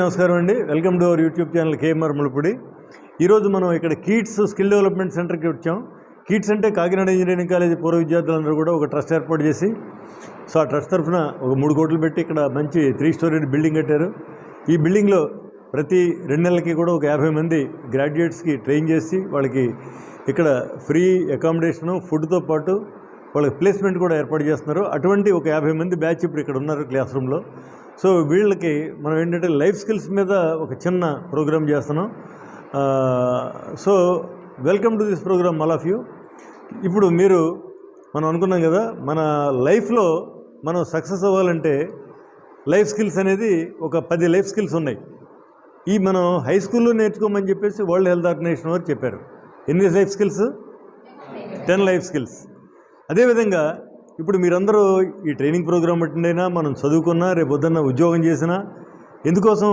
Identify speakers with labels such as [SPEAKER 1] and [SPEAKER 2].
[SPEAKER 1] నమస్కారం అండి, welcome to our YouTube channel KMR Mulupudi. ఈరోజు మనం ఇక్కడ కీట్స్ స్కిల్ డెవలప్మెంట్ సెంటర్కి వచ్చాం. కీట్స్ అంటే కాకినాడ ఇంజనీరింగ్ కాలేజీ పూర్వ విద్యార్థులందరూ కూడా ఒక ట్రస్ట్ ఏర్పాటు చేసి, సో ఆ ట్రస్ట్ తరఫున ఒక 3 కోట్లు పెట్టి ఇక్కడ మంచి 3 స్టోరీ బిల్డింగ్ కట్టారు. ఈ బిల్డింగ్లో ప్రతి 2 నెలలకి కూడా ఒక 50 మంది గ్రాడ్యుయేట్స్కి ట్రైన్ చేసి వాళ్ళకి ఇక్కడ ఫ్రీ అకామిడేషను, ఫుడ్తో పాటు వాళ్ళకి ప్లేస్మెంట్ కూడా ఏర్పాటు చేస్తున్నారు. అటువంటి ఒక 50 మంది బ్యాచ్ ఇప్పుడు ఇక్కడ ఉన్నారు క్లాస్ రూమ్లో. సో వీళ్ళకి మనం ఏంటంటే లైఫ్ స్కిల్స్ మీద ఒక చిన్న ప్రోగ్రామ్ చేస్తున్నాం. So welcome to this programme all of you. ఇప్పుడు మనం అనుకున్నాం కదా, మన లైఫ్లో మనం సక్సెస్ అవ్వాలంటే లైఫ్ స్కిల్స్ అనేది ఒక 10 లైఫ్ స్కిల్స్ ఉన్నాయి. ఈ మనం హై స్కూల్లో నేర్చుకోమని చెప్పేసి వరల్డ్ హెల్త్ ఆర్గనైజేషన్ వారు చెప్పారు. ఎన్ని లైఫ్ స్కిల్స్? 10 life skills. అదేవిధంగా ఇప్పుడు మీరందరూ ఈ ట్రైనింగ్ ప్రోగ్రామ్ అటెండ్ అయినా, మనం చదువుకున్నా, రేపు పొద్దున్న ఉద్యోగం చేసినా, ఎందుకోసం